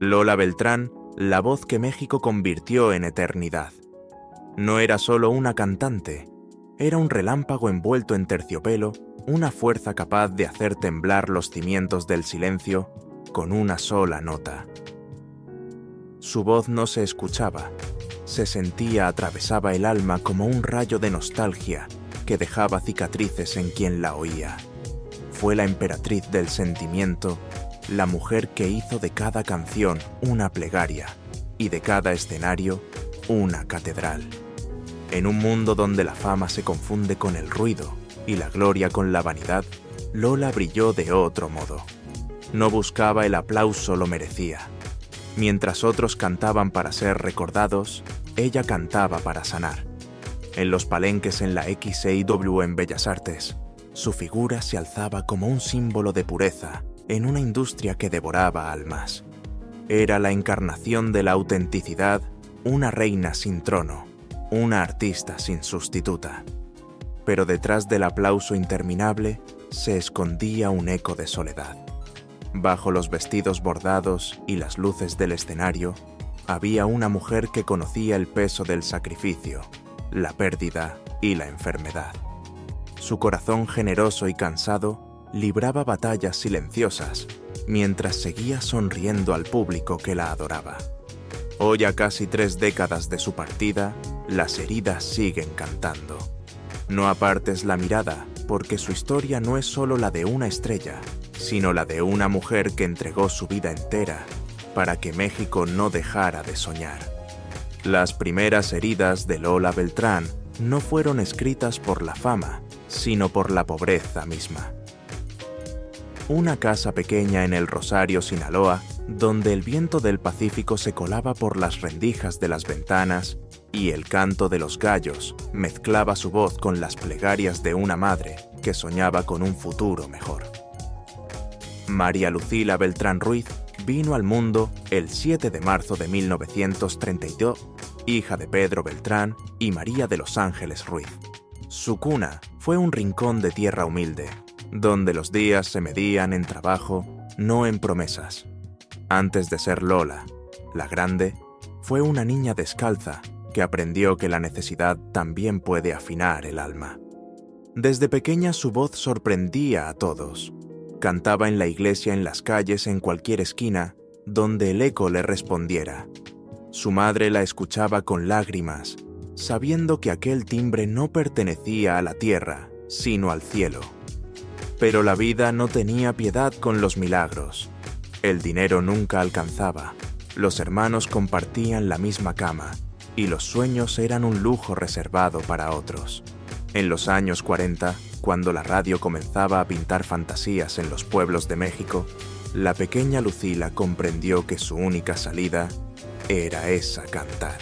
Lola Beltrán, la voz que México convirtió en eternidad. No era solo una cantante, era un relámpago envuelto en terciopelo, una fuerza capaz de hacer temblar los cimientos del silencio con una sola nota. Su voz no se escuchaba, se sentía, atravesaba el alma como un rayo de nostalgia que dejaba cicatrices en quien la oía. Fue la emperatriz del sentimiento, la mujer que hizo de cada canción una plegaria y de cada escenario una catedral. En un mundo donde la fama se confunde con el ruido y la gloria con la vanidad, Lola brilló de otro modo. No buscaba el aplauso, lo merecía. Mientras otros cantaban para ser recordados, ella cantaba para sanar. En los palenques en la XCW en Bellas Artes, su figura se alzaba como un símbolo de pureza en una industria que devoraba almas. Era la encarnación de la autenticidad, una reina sin trono, una artista sin sustituta. Pero detrás del aplauso interminable se escondía un eco de soledad. Bajo los vestidos bordados y las luces del escenario, había una mujer que conocía el peso del sacrificio, la pérdida y la enfermedad. Su corazón generoso y cansado libraba batallas silenciosas, mientras seguía sonriendo al público que la adoraba. Hoy, a casi 3 décadas de su partida, las heridas siguen cantando. No apartes la mirada, porque su historia no es solo la de una estrella, sino la de una mujer que entregó su vida entera para que México no dejara de soñar. Las primeras heridas de Lola Beltrán no fueron escritas por la fama, sino por la pobreza misma. Una casa pequeña en el Rosario, Sinaloa, donde el viento del Pacífico se colaba por las rendijas de las ventanas y el canto de los gallos mezclaba su voz con las plegarias de una madre que soñaba con un futuro mejor. María Lucila Beltrán Ruiz vino al mundo el 7 de marzo de 1932, hija de Pedro Beltrán y María de los Ángeles Ruiz. Su cuna fue un rincón de tierra humilde, donde los días se medían en trabajo, no en promesas. Antes de ser Lola, la grande, fue una niña descalza que aprendió que la necesidad también puede afinar el alma. Desde pequeña su voz sorprendía a todos. Cantaba en la iglesia, en las calles, en cualquier esquina, donde el eco le respondiera. Su madre la escuchaba con lágrimas, sabiendo que aquel timbre no pertenecía a la tierra, sino al cielo. Pero la vida no tenía piedad con los milagros. El dinero nunca alcanzaba, los hermanos compartían la misma cama, y los sueños eran un lujo reservado para otros. En los años 40, cuando la radio comenzaba a pintar fantasías en los pueblos de México, la pequeña Lucila comprendió que su única salida era esa: cantar.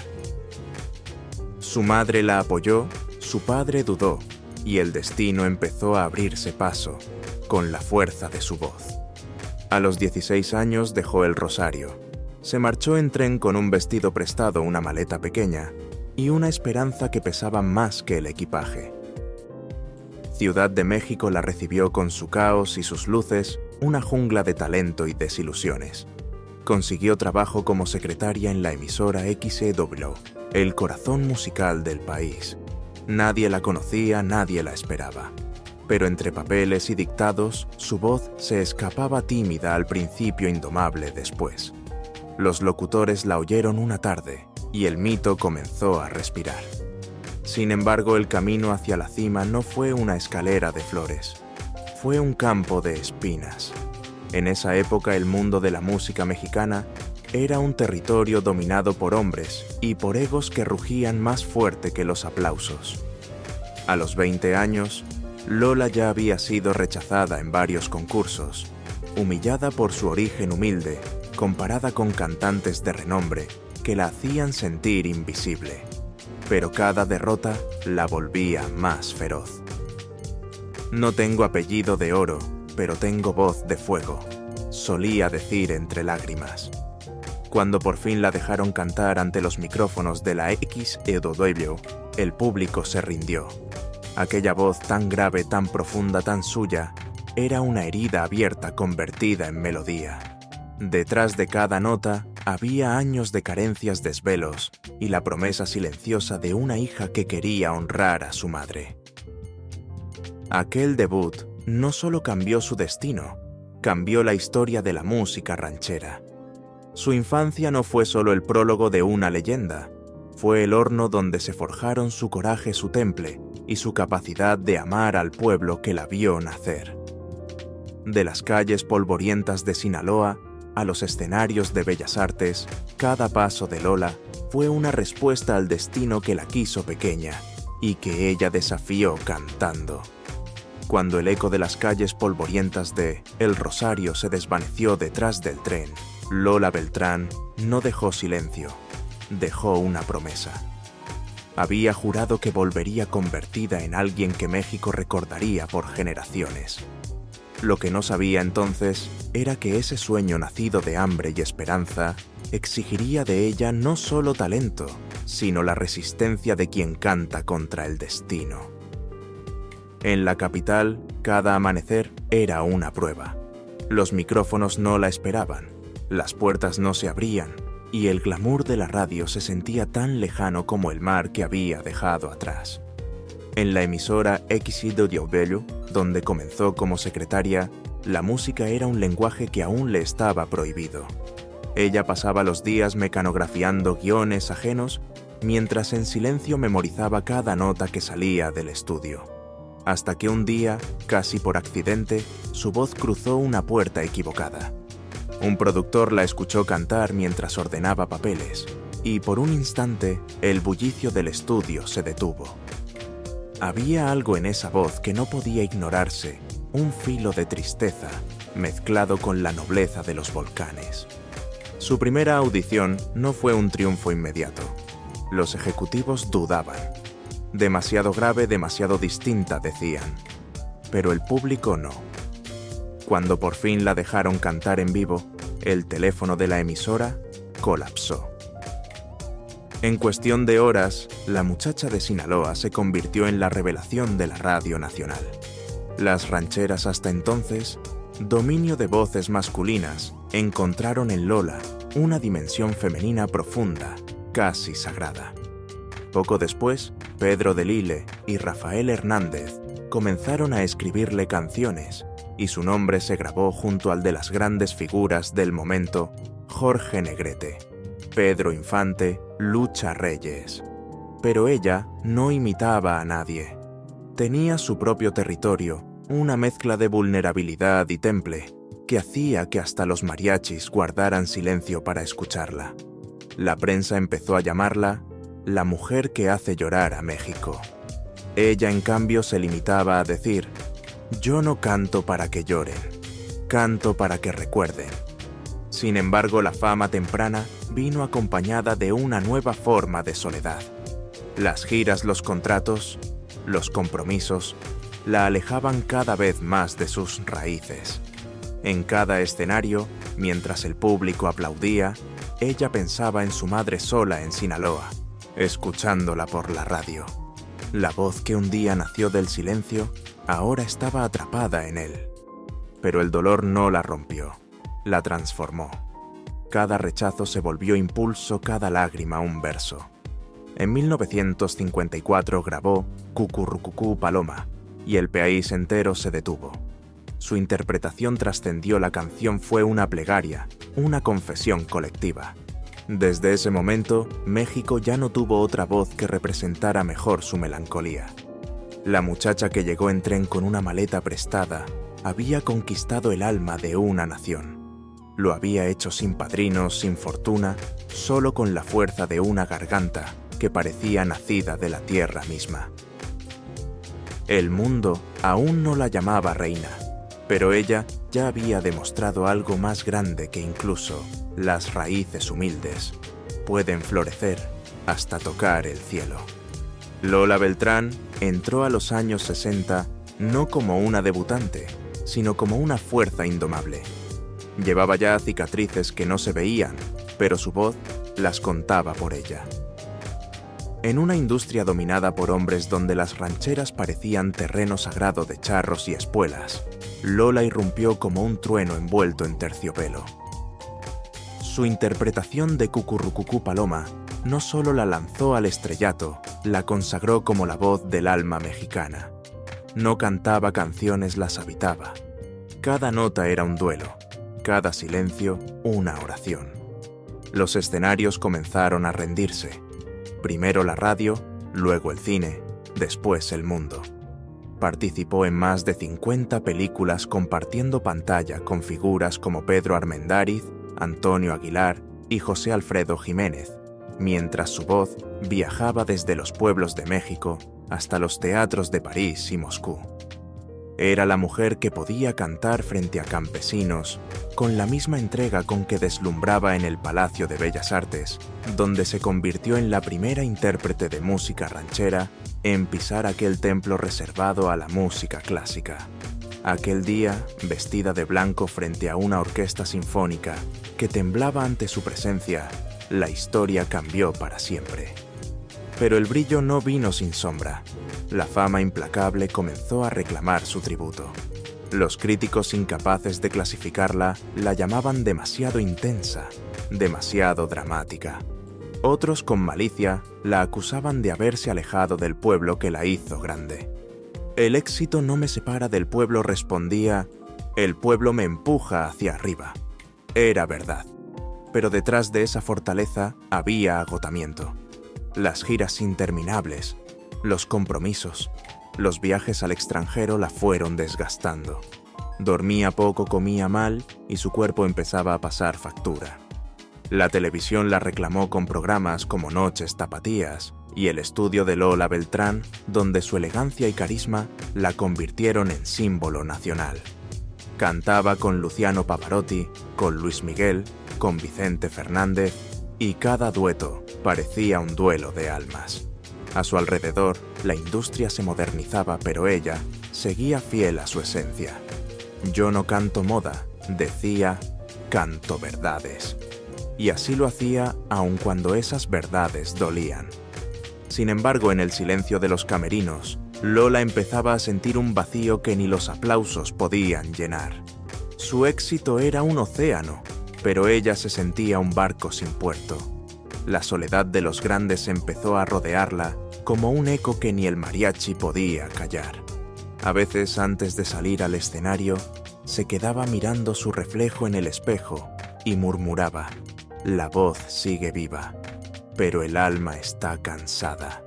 Su madre la apoyó, su padre dudó, y el destino empezó a abrirse paso con la fuerza de su voz. A los 16 años dejó el Rosario. Se marchó en tren con un vestido prestado, una maleta pequeña y una esperanza que pesaba más que el equipaje. Ciudad de México la recibió con su caos y sus luces, una jungla de talento y desilusiones. Consiguió trabajo como secretaria en la emisora XCW, el corazón musical del país. Nadie la conocía, nadie la esperaba. Pero entre papeles y dictados, su voz se escapaba tímida al principio, indomable después. Los locutores la oyeron una tarde y el mito comenzó a respirar. Sin embargo, el camino hacia la cima no fue una escalera de flores, fue un campo de espinas. En esa época el mundo de la música mexicana era un territorio dominado por hombres y por egos que rugían más fuerte que los aplausos. A los 20 años, Lola ya había sido rechazada en varios concursos, humillada por su origen humilde, comparada con cantantes de renombre que la hacían sentir invisible. Pero cada derrota la volvía más feroz. No tengo apellido de oro, pero tengo voz de fuego, solía decir entre lágrimas. Cuando por fin la dejaron cantar ante los micrófonos de la XCW, el público se rindió. Aquella voz tan grave, tan profunda, tan suya, era una herida abierta convertida en melodía. Detrás de cada nota había años de carencias, desvelos y la promesa silenciosa de una hija que quería honrar a su madre. Aquel debut no solo cambió su destino, cambió la historia de la música ranchera. Su infancia no fue solo el prólogo de una leyenda, fue el horno donde se forjaron su coraje, su temple y su capacidad de amar al pueblo que la vio nacer. De las calles polvorientas de Sinaloa a los escenarios de Bellas Artes, cada paso de Lola fue una respuesta al destino que la quiso pequeña y que ella desafió cantando. Cuando el eco de las calles polvorientas de El Rosario se desvaneció detrás del tren, Lola Beltrán no dejó silencio, dejó una promesa. Había jurado que volvería convertida en alguien que México recordaría por generaciones. Lo que no sabía entonces era que ese sueño nacido de hambre y esperanza exigiría de ella no solo talento, sino la resistencia de quien canta contra el destino. En la capital, cada amanecer era una prueba. Los micrófonos no la esperaban, las puertas no se abrían, y el glamour de la radio se sentía tan lejano como el mar que había dejado atrás. En la emisora XCW, donde comenzó como secretaria, la música era un lenguaje que aún le estaba prohibido. Ella pasaba los días mecanografiando guiones ajenos, mientras en silencio memorizaba cada nota que salía del estudio. Hasta que un día, casi por accidente, su voz cruzó una puerta equivocada. Un productor la escuchó cantar mientras ordenaba papeles, y por un instante el bullicio del estudio se detuvo. Había algo en esa voz que no podía ignorarse, un filo de tristeza mezclado con la nobleza de los volcanes. Su primera audición no fue un triunfo inmediato. Los ejecutivos dudaban. Demasiado grave, demasiado distinta, decían. Pero el público no. Cuando por fin la dejaron cantar en vivo, el teléfono de la emisora colapsó. En cuestión de horas, la muchacha de Sinaloa se convirtió en la revelación de la radio nacional. Las rancheras hasta entonces, dominio de voces masculinas, encontraron en Lola una dimensión femenina profunda, casi sagrada. Poco después, Pedro de Lille y Rafael Hernández comenzaron a escribirle canciones, y su nombre se grabó junto al de las grandes figuras del momento, Jorge Negrete, Pedro Infante, Lucha Reyes. Pero ella no imitaba a nadie. Tenía su propio territorio, una mezcla de vulnerabilidad y temple, que hacía que hasta los mariachis guardaran silencio para escucharla. La prensa empezó a llamarla la mujer que hace llorar a México. Ella, en cambio, se limitaba a decir: yo no canto para que lloren, canto para que recuerden. Sin embargo, la fama temprana vino acompañada de una nueva forma de soledad. Las giras, los contratos, los compromisos, la alejaban cada vez más de sus raíces. En cada escenario, mientras el público aplaudía, ella pensaba en su madre sola en Sinaloa, escuchándola por la radio. La voz que un día nació del silencio, ahora estaba atrapada en él. Pero el dolor no la rompió, la transformó. Cada rechazo se volvió impulso, cada lágrima un verso. En 1954 grabó Cucurrucucú Paloma, y el país entero se detuvo. Su interpretación trascendió la canción, fue una plegaria, una confesión colectiva. Desde ese momento, México ya no tuvo otra voz que representara mejor su melancolía. La muchacha que llegó en tren con una maleta prestada había conquistado el alma de una nación. Lo había hecho sin padrinos, sin fortuna, solo con la fuerza de una garganta que parecía nacida de la tierra misma. El mundo aún no la llamaba reina, pero ella ya había demostrado algo más grande que incluso las raíces humildes pueden florecer hasta tocar el cielo. Lola Beltrán entró a los años 60 no como una debutante, sino como una fuerza indomable. Llevaba ya cicatrices que no se veían, pero su voz las contaba por ella. En una industria dominada por hombres donde las rancheras parecían terreno sagrado de charros y espuelas, Lola irrumpió como un trueno envuelto en terciopelo. Su interpretación de Cucurrucucú Paloma no solo la lanzó al estrellato, la consagró como la voz del alma mexicana. No cantaba canciones, las habitaba. Cada nota era un duelo, cada silencio una oración. Los escenarios comenzaron a rendirse. Primero la radio, luego el cine, después el mundo. Participó en más de 50 películas compartiendo pantalla con figuras como Pedro Armendáriz, Antonio Aguilar y José Alfredo Jiménez, mientras su voz viajaba desde los pueblos de México hasta los teatros de París y Moscú. Era la mujer que podía cantar frente a campesinos con la misma entrega con que deslumbraba en el Palacio de Bellas Artes, donde se convirtió en la primera intérprete de música ranchera en pisar aquel templo reservado a la música clásica. Aquel día, vestida de blanco frente a una orquesta sinfónica que temblaba ante su presencia, la historia cambió para siempre. Pero el brillo no vino sin sombra. La fama implacable comenzó a reclamar su tributo. Los críticos incapaces de clasificarla la llamaban demasiado intensa, demasiado dramática. Otros con malicia la acusaban de haberse alejado del pueblo que la hizo grande. El éxito no me separa del pueblo, respondía, el pueblo me empuja hacia arriba. Era verdad, pero detrás de esa fortaleza había agotamiento. Las giras interminables, los compromisos, los viajes al extranjero la fueron desgastando. Dormía poco, comía mal y su cuerpo empezaba a pasar factura. La televisión la reclamó con programas como Noches Tapatías y El Estudio de Lola Beltrán, donde su elegancia y carisma la convirtieron en símbolo nacional. Cantaba con Luciano Pavarotti, con Luis Miguel, con Vicente Fernández, y cada dueto parecía un duelo de almas. A su alrededor, la industria se modernizaba, pero ella seguía fiel a su esencia. Yo no canto moda, decía, canto verdades. Y así lo hacía aun cuando esas verdades dolían. Sin embargo, en el silencio de los camerinos, Lola empezaba a sentir un vacío que ni los aplausos podían llenar. Su éxito era un océano, pero ella se sentía un barco sin puerto. La soledad de los grandes empezó a rodearla como un eco que ni el mariachi podía callar. A veces, antes de salir al escenario, se quedaba mirando su reflejo en el espejo y murmuraba: la voz sigue viva, pero el alma está cansada.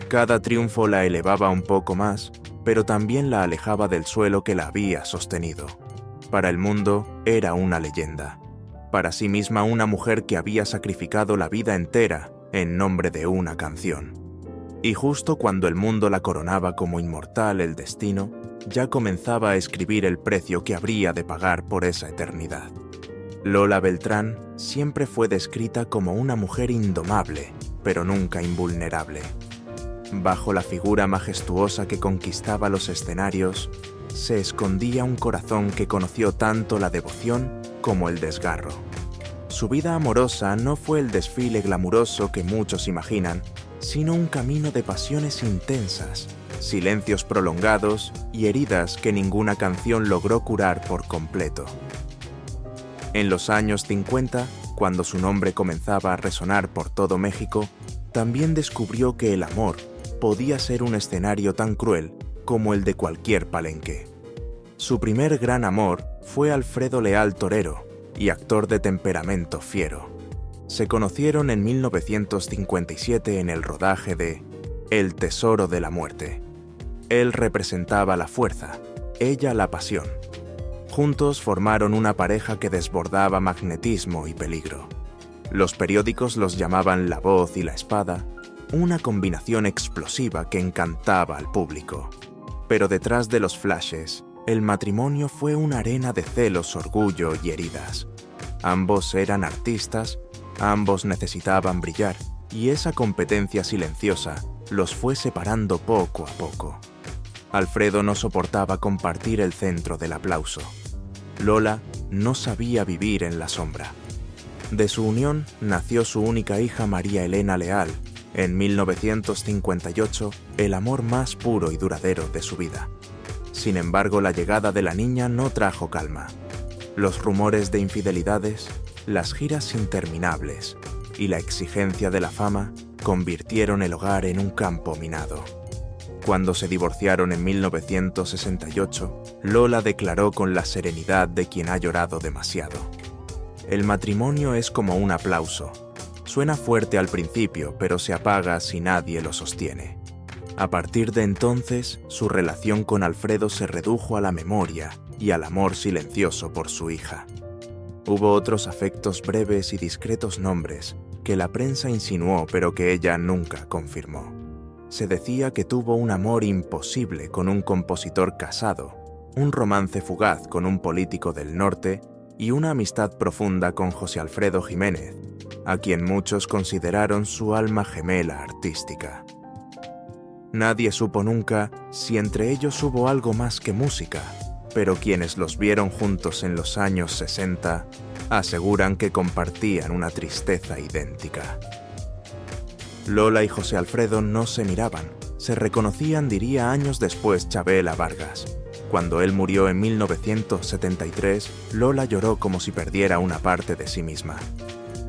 Cada triunfo la elevaba un poco más, pero también la alejaba del suelo que la había sostenido. Para el mundo era una leyenda. Para sí misma una mujer que había sacrificado la vida entera en nombre de una canción. Y justo cuando el mundo la coronaba como inmortal, el destino ya comenzaba a escribir el precio que habría de pagar por esa eternidad. Lola Beltrán siempre fue descrita como una mujer indomable, pero nunca invulnerable. Bajo la figura majestuosa que conquistaba los escenarios, se escondía un corazón que conoció tanto la devoción como el desgarro. Su vida amorosa no fue el desfile glamuroso que muchos imaginan, sino un camino de pasiones intensas, silencios prolongados y heridas que ninguna canción logró curar por completo. En los años 50, cuando su nombre comenzaba a resonar por todo México, también descubrió que el amor podía ser un escenario tan cruel como el de cualquier palenque. Su primer gran amor fue Alfredo Leal, torero y actor de temperamento fiero. Se conocieron en 1957 en el rodaje de El Tesoro de la Muerte. Él representaba la fuerza, ella la pasión. Juntos formaron una pareja que desbordaba magnetismo y peligro. Los periódicos los llamaban La Voz y la Espada, una combinación explosiva que encantaba al público. Pero detrás de los flashes, el matrimonio fue una arena de celos, orgullo y heridas. Ambos eran artistas, ambos necesitaban brillar, y esa competencia silenciosa los fue separando poco a poco. Alfredo no soportaba compartir el centro del aplauso. Lola no sabía vivir en la sombra. De su unión nació su única hija, María Elena Leal, en 1958, el amor más puro y duradero de su vida. Sin embargo, la llegada de la niña no trajo calma. Los rumores de infidelidades Las giras interminables y la exigencia de la fama convirtieron el hogar en un campo minado. Cuando se divorciaron en 1968, Lola declaró con la serenidad de quien ha llorado demasiado: "El matrimonio es como un aplauso. Suena fuerte al principio, pero se apaga si nadie lo sostiene". A partir de entonces, su relación con Alfredo se redujo a la memoria y al amor silencioso por su hija. Hubo otros afectos breves y discretos nombres que la prensa insinuó pero que ella nunca confirmó. Se decía que tuvo un amor imposible con un compositor casado, un romance fugaz con un político del norte y una amistad profunda con José Alfredo Jiménez, a quien muchos consideraron su alma gemela artística. Nadie supo nunca si entre ellos hubo algo más que música, pero quienes los vieron juntos en los años 60 aseguran que compartían una tristeza idéntica. Lola y José Alfredo no se miraban, se reconocían, diría años después Chabela Vargas. Cuando él murió en 1973, Lola lloró como si perdiera una parte de sí misma.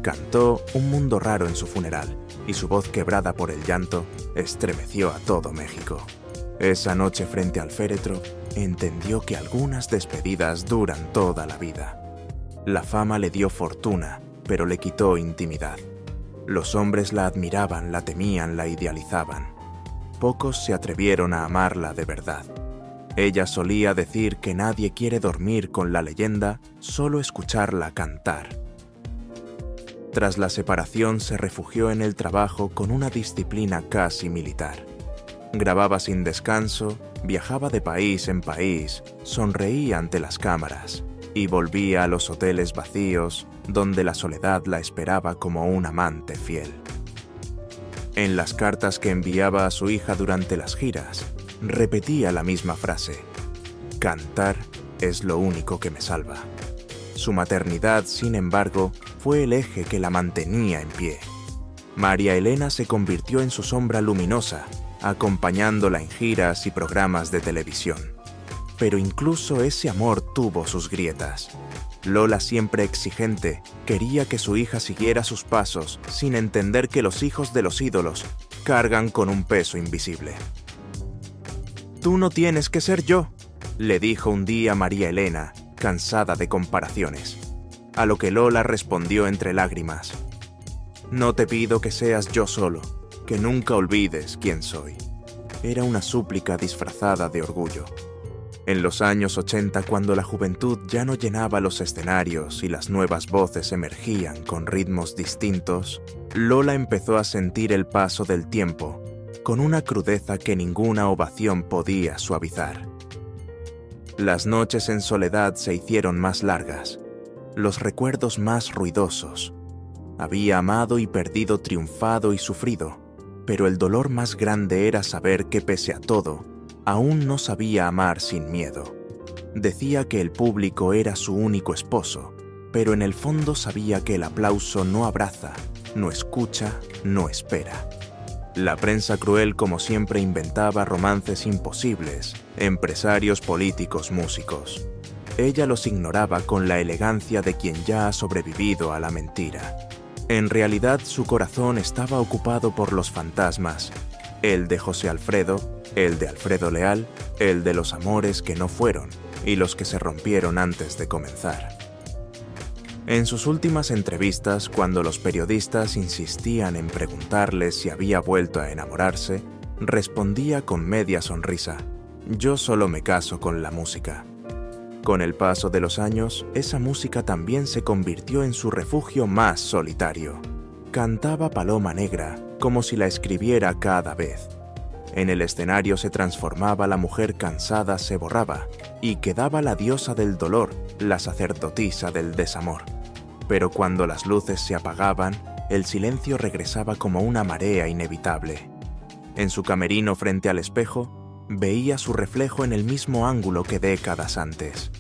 Cantó Un mundo raro en su funeral, y su voz quebrada por el llanto estremeció a todo México. Esa noche frente al féretro, entendió que algunas despedidas duran toda la vida. La fama le dio fortuna, pero le quitó intimidad. Los hombres la admiraban, la temían, la idealizaban. Pocos se atrevieron a amarla de verdad. Ella solía decir que nadie quiere dormir con la leyenda, solo escucharla cantar. Tras la separación se refugió en el trabajo con una disciplina casi militar. Grababa sin descanso, viajaba de país en país, sonreía ante las cámaras y volvía a los hoteles vacíos donde la soledad la esperaba como un amante fiel. En las cartas que enviaba a su hija durante las giras, repetía la misma frase: "Cantar es lo único que me salva". Su maternidad, sin embargo, fue el eje que la mantenía en pie. María Elena se convirtió en su sombra luminosa, acompañándola en giras y programas de televisión. Pero incluso ese amor tuvo sus grietas. Lola, siempre exigente, quería que su hija siguiera sus pasos, sin entender que los hijos de los ídolos cargan con un peso invisible. «Tú no tienes que ser yo», le dijo un día María Elena, cansada de comparaciones. A lo que Lola respondió entre lágrimas: «No te pido que seas yo solo, que nunca olvides quién soy». Era una súplica disfrazada de orgullo. En los años 80, cuando la juventud ya no llenaba los escenarios y las nuevas voces emergían con ritmos distintos, Lola empezó a sentir el paso del tiempo, con una crudeza que ninguna ovación podía suavizar. Las noches en soledad se hicieron más largas, los recuerdos más ruidosos. Había amado y perdido, triunfado y sufrido, pero el dolor más grande era saber que pese a todo, aún no sabía amar sin miedo. Decía que el público era su único esposo, pero en el fondo sabía que el aplauso no abraza, no escucha, no espera. La prensa cruel, como siempre, inventaba romances imposibles, empresarios, políticos, músicos. Ella los ignoraba con la elegancia de quien ya ha sobrevivido a la mentira. En realidad, su corazón estaba ocupado por los fantasmas, el de José Alfredo, el de Alfredo Leal, el de los amores que no fueron y los que se rompieron antes de comenzar. En sus últimas entrevistas, cuando los periodistas insistían en preguntarle si había vuelto a enamorarse, respondía con media sonrisa: «Yo solo me caso con la música». Con el paso de los años, esa música también se convirtió en su refugio más solitario. Cantaba Paloma Negra como si la escribiera cada vez. En el escenario se transformaba, la mujer cansada se borraba y quedaba la diosa del dolor, la sacerdotisa del desamor. Pero cuando las luces se apagaban, el silencio regresaba como una marea inevitable. En su camerino frente al espejo, veía su reflejo en el mismo ángulo que décadas antes.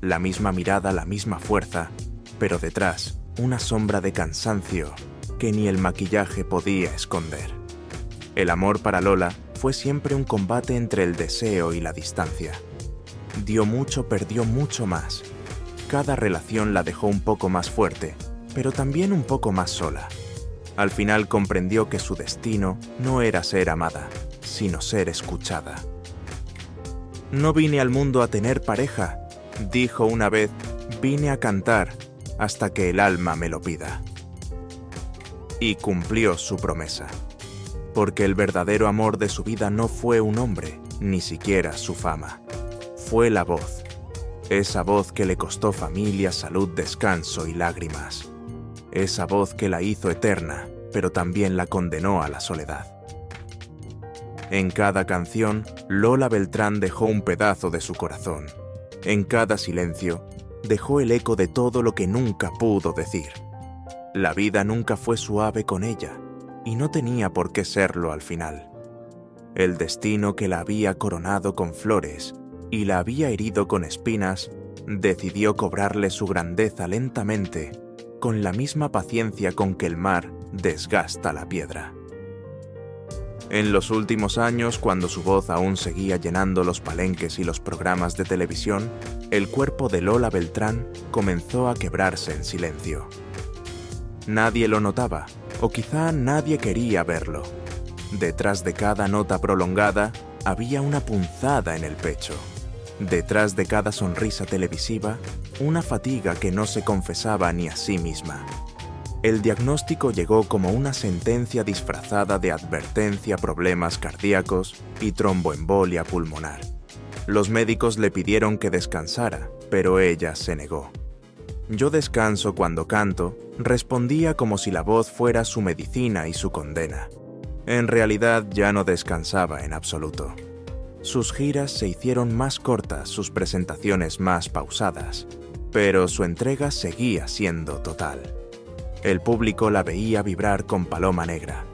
La misma mirada, la misma fuerza, pero detrás, una sombra de cansancio que ni el maquillaje podía esconder. El amor para Lola fue siempre un combate entre el deseo y la distancia. Dio mucho, perdió mucho más. Cada relación la dejó un poco más fuerte, pero también un poco más sola. Al final comprendió que su destino no era ser amada, sino ser escuchada. «No vine al mundo a tener pareja», dijo una vez, «vine a cantar hasta que el alma me lo pida». Y cumplió su promesa, porque el verdadero amor de su vida no fue un hombre, ni siquiera su fama. Fue la voz, esa voz que le costó familia, salud, descanso y lágrimas. Esa voz que la hizo eterna, pero también la condenó a la soledad. En cada canción, Lola Beltrán dejó un pedazo de su corazón. En cada silencio, dejó el eco de todo lo que nunca pudo decir. La vida nunca fue suave con ella, y no tenía por qué serlo al final. El destino que la había coronado con flores y la había herido con espinas, decidió cobrarle su grandeza lentamente, con la misma paciencia con que el mar desgasta la piedra. En los últimos años, cuando su voz aún seguía llenando los palenques y los programas de televisión, el cuerpo de Lola Beltrán comenzó a quebrarse en silencio. Nadie lo notaba, o quizá nadie quería verlo. Detrás de cada nota prolongada había una punzada en el pecho. Detrás de cada sonrisa televisiva, una fatiga que no se confesaba ni a sí misma. El diagnóstico llegó como una sentencia disfrazada de advertencia, problemas cardíacos y tromboembolia pulmonar. Los médicos le pidieron que descansara, pero ella se negó. «Yo descanso cuando canto», respondía como si la voz fuera su medicina y su condena. En realidad ya no descansaba en absoluto. Sus giras se hicieron más cortas, sus presentaciones más pausadas, pero su entrega seguía siendo total. El público la veía vibrar con Paloma Negra,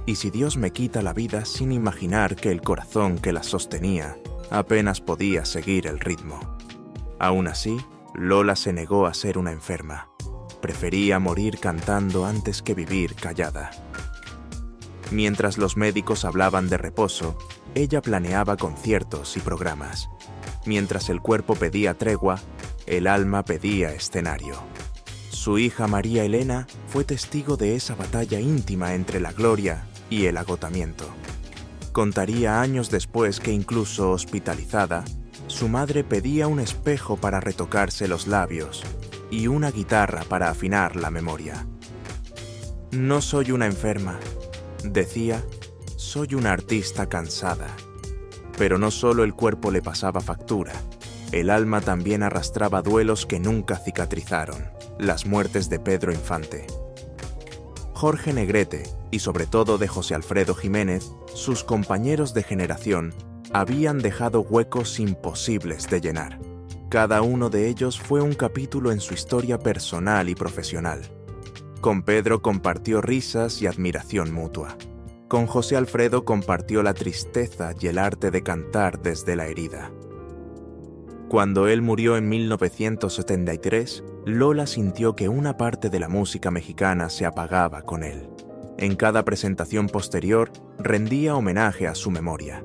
y Si Dios me quita la vida, sin imaginar que el corazón que la sostenía apenas podía seguir el ritmo. Aún así, Lola se negó a ser una enferma. Prefería morir cantando antes que vivir callada. Mientras los médicos hablaban de reposo, ella planeaba conciertos y programas. Mientras el cuerpo pedía tregua, el alma pedía escenario. Su hija María Elena fue testigo de esa batalla íntima entre la gloria y el agotamiento. Contaría años después que incluso hospitalizada, su madre pedía un espejo para retocarse los labios y una guitarra para afinar la memoria. «No soy una enferma», decía, «soy una artista cansada». Pero no solo el cuerpo le pasaba factura, el alma también arrastraba duelos que nunca cicatrizaron. Las muertes de Pedro Infante, Jorge Negrete y sobre todo de José Alfredo Jiménez, sus compañeros de generación, habían dejado huecos imposibles de llenar. Cada uno de ellos fue un capítulo en su historia personal y profesional. Con Pedro compartió risas y admiración mutua. Con José Alfredo compartió la tristeza y el arte de cantar desde la herida. Cuando él murió en 1973, Lola sintió que una parte de la música mexicana se apagaba con él. En cada presentación posterior, rendía homenaje a su memoria.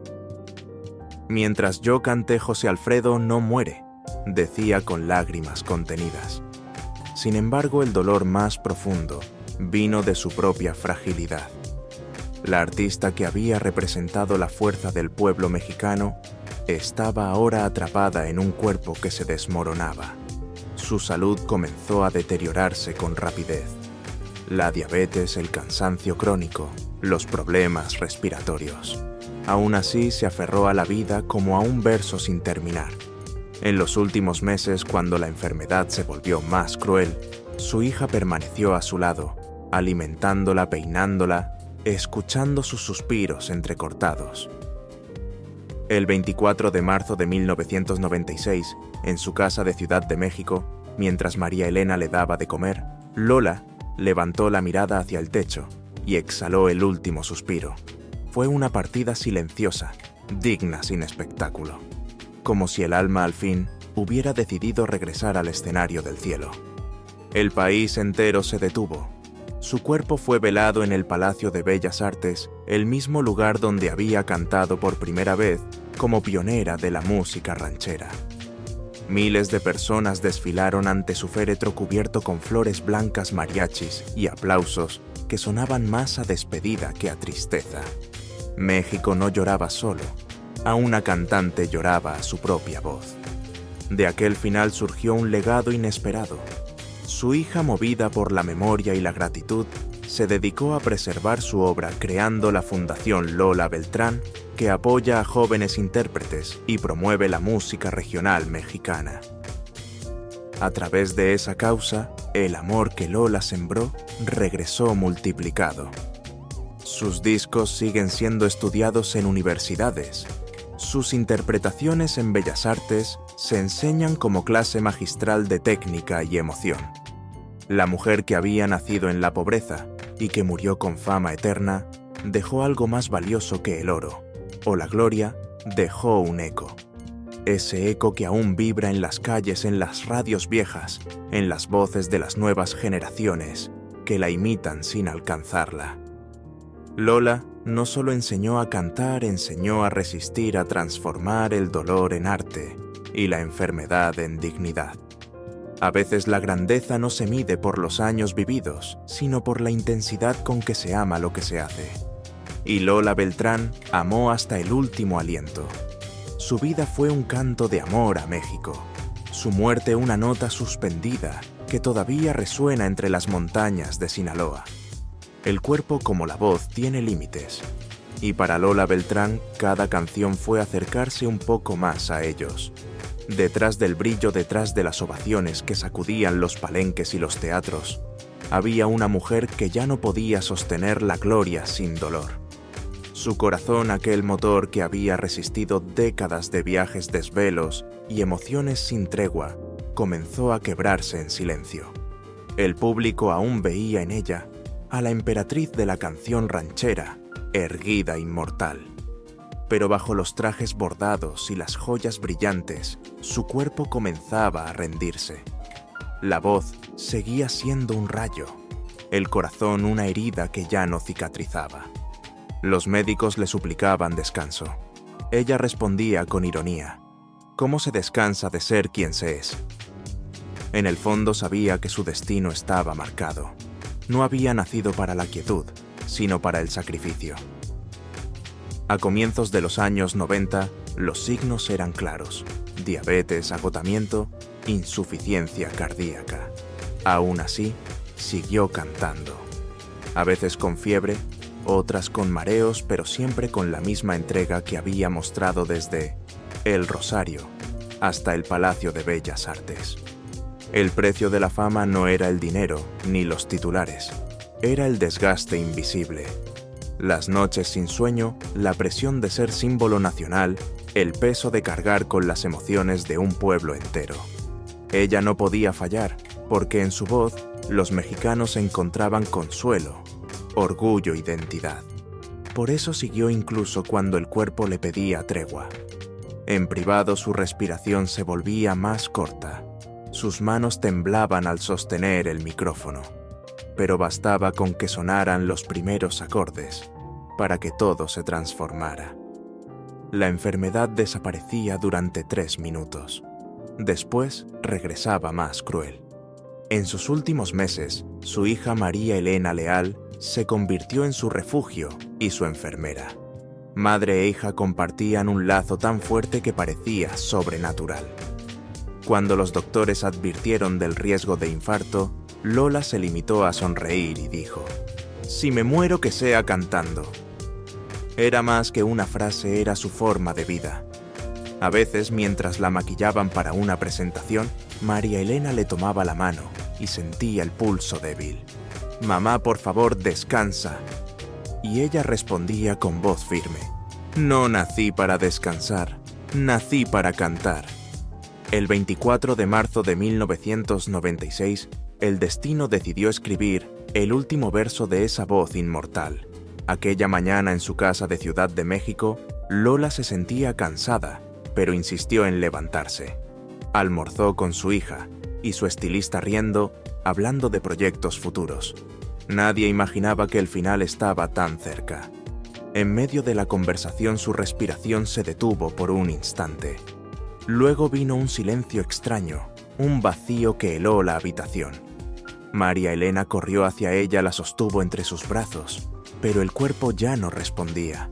«Mientras yo cante, José Alfredo no muere», decía con lágrimas contenidas. Sin embargo, el dolor más profundo vino de su propia fragilidad. La artista que había representado la fuerza del pueblo mexicano estaba ahora atrapada en un cuerpo que se desmoronaba. Su salud comenzó a deteriorarse con rapidez. La diabetes, el cansancio crónico, los problemas respiratorios. Aún así, se aferró a la vida como a un verso sin terminar. En los últimos meses, cuando la enfermedad se volvió más cruel, su hija permaneció a su lado, alimentándola, peinándola, escuchando sus suspiros entrecortados. El 24 de marzo de 1996, en su casa de Ciudad de México, mientras María Elena le daba de comer, Lola levantó la mirada hacia el techo y exhaló el último suspiro. Fue una partida silenciosa, digna sin espectáculo, como si el alma al fin hubiera decidido regresar al escenario del cielo. El país entero se detuvo. Su cuerpo fue velado en el Palacio de Bellas Artes, el mismo lugar donde había cantado por primera vez como pionera de la música ranchera. Miles de personas desfilaron ante su féretro cubierto con flores blancas, mariachis y aplausos que sonaban más a despedida que a tristeza. México no lloraba solo, a una cantante lloraba a su propia voz. De aquel final surgió un legado inesperado. Su hija, movida por la memoria y la gratitud, se dedicó a preservar su obra creando la Fundación Lola Beltrán, que apoya a jóvenes intérpretes y promueve la música regional mexicana. A través de esa causa, el amor que Lola sembró regresó multiplicado. Sus discos siguen siendo estudiados en universidades. Sus interpretaciones en Bellas Artes se enseñan como clase magistral de técnica y emoción. La mujer que había nacido en la pobreza y que murió con fama eterna, dejó algo más valioso que el oro, o la gloria, dejó un eco. Ese eco que aún vibra en las calles, en las radios viejas, en las voces de las nuevas generaciones, que la imitan sin alcanzarla. Lola no solo enseñó a cantar, enseñó a resistir, a transformar el dolor en arte y la enfermedad en dignidad. A veces la grandeza no se mide por los años vividos, sino por la intensidad con que se ama lo que se hace. Y Lola Beltrán amó hasta el último aliento. Su vida fue un canto de amor a México. Su muerte una nota suspendida que todavía resuena entre las montañas de Sinaloa. El cuerpo, como la voz, tiene límites. Y para Lola Beltrán, cada canción fue acercarse un poco más a ellos. Detrás del brillo, detrás de las ovaciones que sacudían los palenques y los teatros, había una mujer que ya no podía sostener la gloria sin dolor. Su corazón, aquel motor que había resistido décadas de viajes, desvelos y emociones sin tregua, comenzó a quebrarse en silencio. El público aún veía en ella a la emperatriz de la canción ranchera, erguida inmortal. Pero bajo los trajes bordados y las joyas brillantes, su cuerpo comenzaba a rendirse. La voz seguía siendo un rayo, el corazón una herida que ya no cicatrizaba. Los médicos le suplicaban descanso. Ella respondía con ironía: ¿cómo se descansa de ser quien se es? En el fondo sabía que su destino estaba marcado. No había nacido para la quietud, sino para el sacrificio. A comienzos de los años 90, los signos eran claros: diabetes, agotamiento, insuficiencia cardíaca. Aún así, siguió cantando. A veces con fiebre, otras con mareos, pero siempre con la misma entrega que había mostrado desde El Rosario hasta el Palacio de Bellas Artes. El precio de la fama no era el dinero ni los titulares, era el desgaste invisible. Las noches sin sueño, la presión de ser símbolo nacional, el peso de cargar con las emociones de un pueblo entero. Ella no podía fallar, porque en su voz los mexicanos encontraban consuelo, orgullo, identidad. Por eso siguió incluso cuando el cuerpo le pedía tregua. En privado su respiración se volvía más corta. Sus manos temblaban al sostener el micrófono. Pero bastaba con que sonaran los primeros acordes para que todo se transformara. La enfermedad desaparecía durante 3 minutos. Después regresaba más cruel. En sus últimos meses, su hija María Elena Leal se convirtió en su refugio y su enfermera. Madre e hija compartían un lazo tan fuerte que parecía sobrenatural. Cuando los doctores advirtieron del riesgo de infarto, Lola se limitó a sonreír y dijo: «Si me muero, que sea cantando». Era más que una frase, era su forma de vida. A veces, mientras la maquillaban para una presentación, María Elena le tomaba la mano y sentía el pulso débil. «Mamá, por favor, descansa». Y ella respondía con voz firme: «No nací para descansar, nací para cantar». El 24 de marzo de 1996, el destino decidió escribir el último verso de esa voz inmortal. Aquella mañana en su casa de Ciudad de México, Lola se sentía cansada, pero insistió en levantarse. Almorzó con su hija y su estilista riendo, hablando de proyectos futuros. Nadie imaginaba que el final estaba tan cerca. En medio de la conversación su respiración se detuvo por un instante. Luego vino un silencio extraño, un vacío que heló la habitación. María Elena corrió hacia ella, la sostuvo entre sus brazos, pero el cuerpo ya no respondía.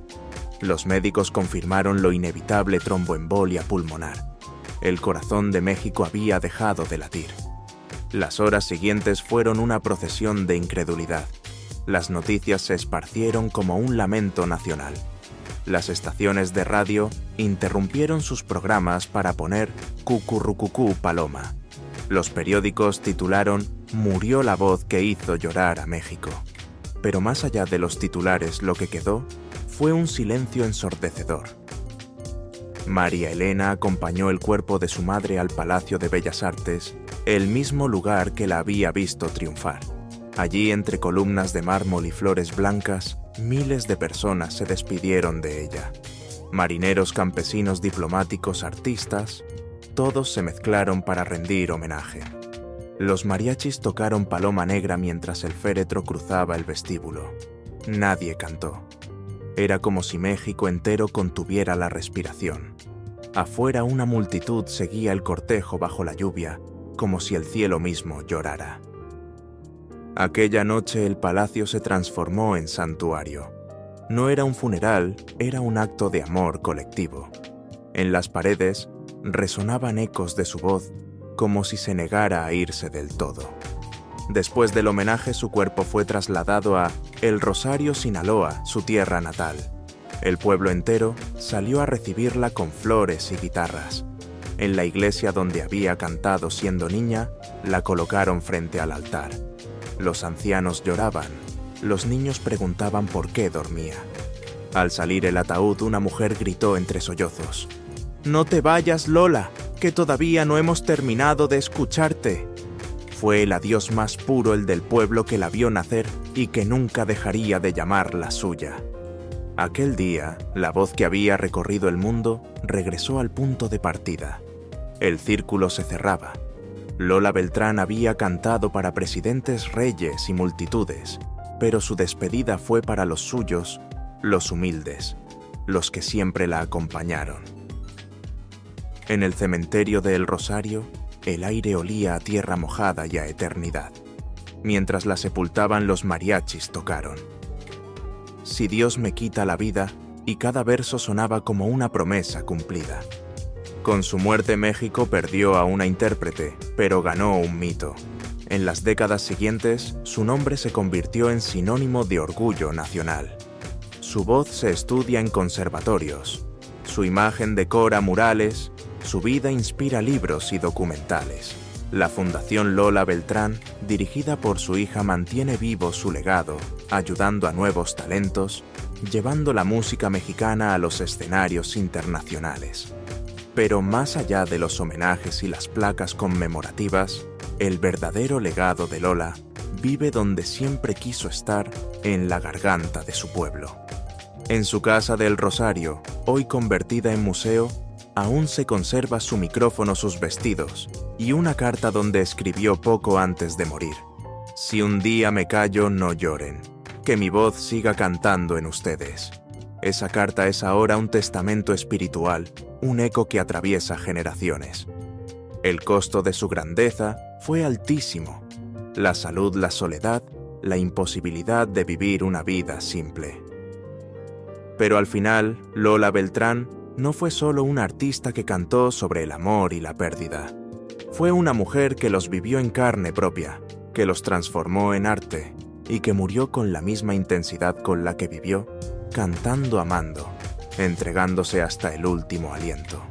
Los médicos confirmaron lo inevitable: tromboembolia pulmonar. El corazón de México había dejado de latir. Las horas siguientes fueron una procesión de incredulidad. Las noticias se esparcieron como un lamento nacional. Las estaciones de radio interrumpieron sus programas para poner Cucurrucucú Paloma. Los periódicos titularon «Murió la voz que hizo llorar a México». Pero más allá de los titulares, lo que quedó fue un silencio ensordecedor. María Elena acompañó el cuerpo de su madre al Palacio de Bellas Artes, el mismo lugar que la había visto triunfar. Allí, entre columnas de mármol y flores blancas, miles de personas se despidieron de ella. Marineros, campesinos, diplomáticos, artistas, todos se mezclaron para rendir homenaje. Los mariachis tocaron Paloma Negra mientras el féretro cruzaba el vestíbulo. Nadie cantó. Era como si México entero contuviera la respiración. Afuera una multitud seguía el cortejo bajo la lluvia, como si el cielo mismo llorara. Aquella noche el palacio se transformó en santuario. No era un funeral, era un acto de amor colectivo. En las paredes resonaban ecos de su voz, como si se negara a irse del todo. Después del homenaje, su cuerpo fue trasladado a El Rosario, Sinaloa, su tierra natal. El pueblo entero salió a recibirla con flores y guitarras. En la iglesia donde había cantado siendo niña, la colocaron frente al altar. Los ancianos lloraban, los niños preguntaban por qué dormía. Al salir el ataúd, una mujer gritó entre sollozos: «¡No te vayas, Lola, que todavía no hemos terminado de escucharte!». Fue el adiós más puro, el del pueblo que la vio nacer y que nunca dejaría de llamarla suya. Aquel día, la voz que había recorrido el mundo regresó al punto de partida. El círculo se cerraba. Lola Beltrán había cantado para presidentes, reyes y multitudes, pero su despedida fue para los suyos, los humildes, los que siempre la acompañaron. En el cementerio de El Rosario, el aire olía a tierra mojada y a eternidad. Mientras la sepultaban, los mariachis tocaron «Si Dios me quita la vida», y cada verso sonaba como una promesa cumplida. Con su muerte, México perdió a una intérprete, pero ganó un mito. En las décadas siguientes, su nombre se convirtió en sinónimo de orgullo nacional. Su voz se estudia en conservatorios, su imagen decora murales, su vida inspira libros y documentales. La Fundación Lola Beltrán, dirigida por su hija, mantiene vivo su legado, ayudando a nuevos talentos, llevando la música mexicana a los escenarios internacionales. Pero más allá de los homenajes y las placas conmemorativas, el verdadero legado de Lola vive donde siempre quiso estar, en la garganta de su pueblo. En su casa del Rosario, hoy convertida en museo, aún se conserva su micrófono, sus vestidos y una carta donde escribió poco antes de morir: «Si un día me callo, no lloren, que mi voz siga cantando en ustedes». Esa carta es ahora un testamento espiritual, un eco que atraviesa generaciones. El costo de su grandeza fue altísimo: la salud, la soledad, la imposibilidad de vivir una vida simple. Pero al final, Lola Beltrán no fue solo una artista que cantó sobre el amor y la pérdida. Fue una mujer que los vivió en carne propia, que los transformó en arte y que murió con la misma intensidad con la que vivió, cantando, amando, entregándose hasta el último aliento.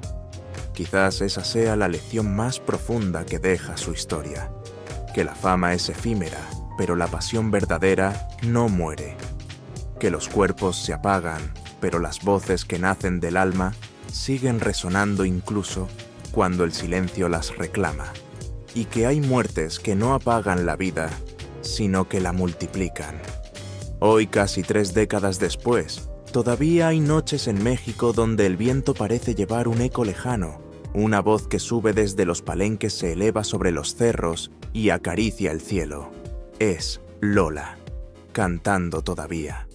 Quizás esa sea la lección más profunda que deja su historia: que la fama es efímera, pero la pasión verdadera no muere. Que los cuerpos se apagan, pero las voces que nacen del alma siguen resonando incluso cuando el silencio las reclama. Y que hay muertes que no apagan la vida, sino que la multiplican. Hoy, casi 3 décadas después, todavía hay noches en México donde el viento parece llevar un eco lejano, una voz que sube desde los palenques, se eleva sobre los cerros y acaricia el cielo. Es Lola, cantando todavía.